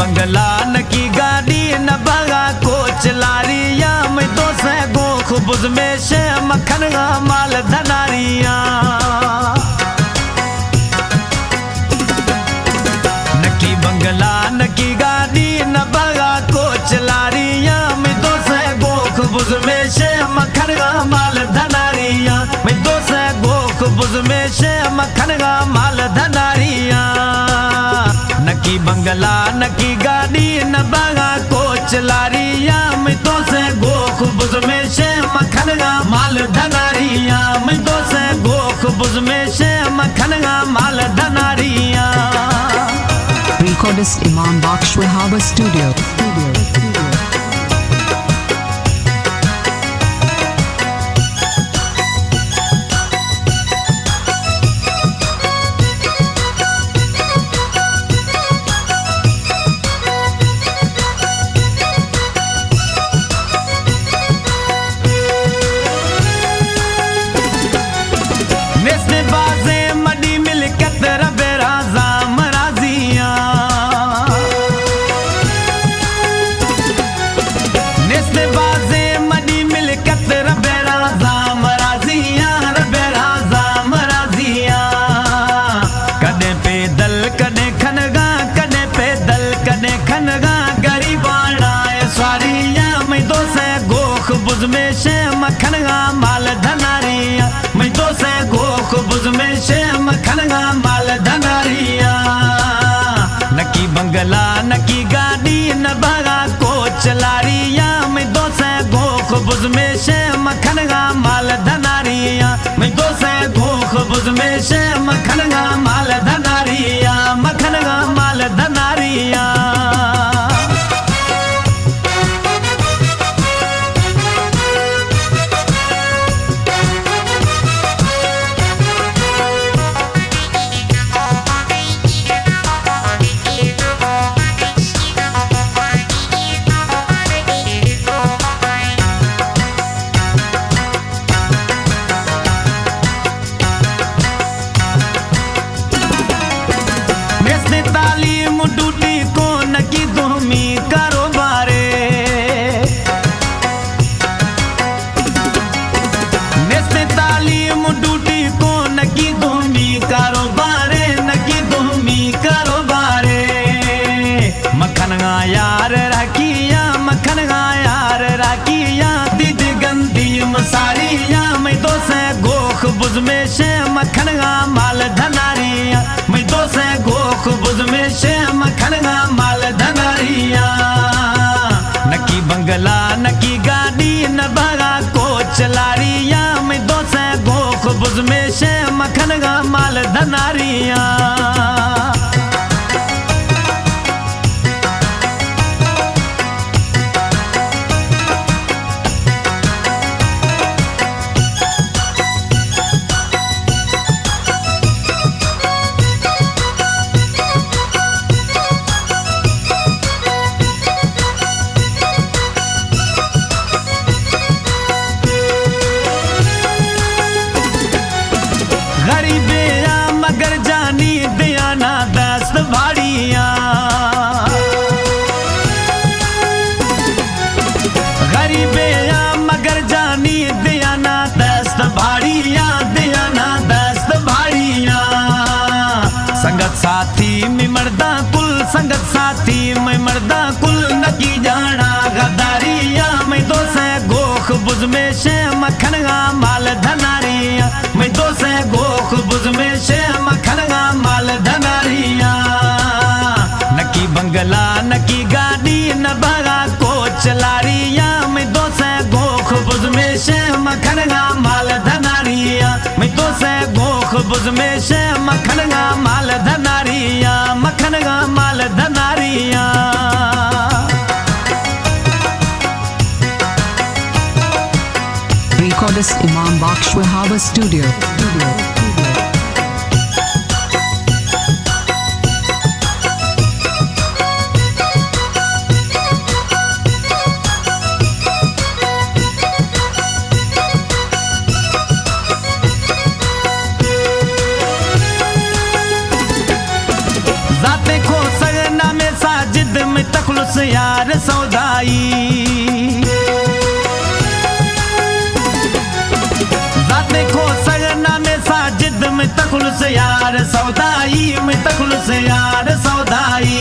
बंगला न की गाड़ी न बगा कोच लारिया मैं तो से गोख बुज में से मक्खन का माल धनारिया न की बंगला न की गाड़ी न बगा कोच लारिया मैं तो से गोख बुज में से मक्खन का माल धनारिया मैं तो से गोख बुज में से मक्खन का माल धनारिया नकी बंगला नकी गाड़ी न बगा कोच लारिया मैं तो से गोख बुज में से मक्खन का माल धनारिया मैं तो से गोख बुज में से मक्खन का माल धनारिया। Recordist Imam Baksh Wahaba Studio. बुज में से मक्खन का माल धनारिया मैं तो से गोख बुज में से मक्खन का माल धनारिया नकी बंगला नकी गाड़ी न बगा कोच लारिया मैं तो से गोख बुज में से मक्खन का माल धनारिया मैं तो से गोख बुज में से मक्खन का माल धनारिया मक्खन का माल धनारिया। यार राखिया मक्खन गा यार राखिया दीद गंदी मसारिया मैं तो से गोख बुज में से मक्खन गा माल धनारिया मैं तो से गोख बुज में से मक्खन गा माल धनारिया नकी बंगला नकी गाड़ी न बगा कोच लारिया मैं तो से गोख बुज में से मक्खन गा माल धनारिया। गरीबिया मगर जानी दियाना दस्त भाड़िया गरीबिया मगर जानी दियाना दस्त भाड़िया दियाना दस्त भाड़िया संगत साथी में मर्दा कुल संगत साथी में मर्दा कुल नकी जाना गदारिया मैं तो से गोख बुज में से मक्खन का माल धनारिया मैं तो से गोख बुज में से मक्खन का माल धनारिया नकी बंगला नकी गाड़ी न बगा कोच लारिया मैं तो से गोख बुज में से मक्खन का माल धनारिया मैं तो से गोख बुज में से मक्खन का माल धनारिया मक्खन का माल धनारिया। Recordist Imam Baksh Wahaba Studio. जाते खो सगना में साजिद तखलुस यार सौदाई देखो सगना में साजिद में तखलुस यार सौदाई में तखलुस यार सौदाई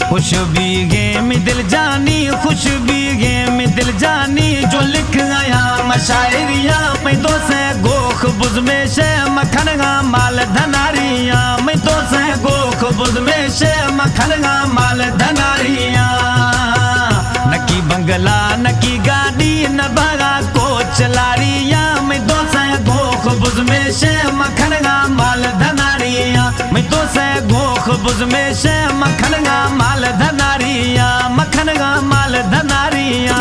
खुशबी गे में दिल जानी खुशबी गे में दिल जानी जो लिख आया मशायरिया मैं तो से गोख बुज में शे मखनगा माल धनारिया मैं तो से गोख बुज में शे मखनगा माल धनारिया नकी बंगला नकी गाड़ी न बगा को चलारिया मैं तो से गोख बुज में शे मखनगा माल धनारिया मैं तो से गोख बुज में शे मखनगा माल धनारिया मखनगा माल धनारिया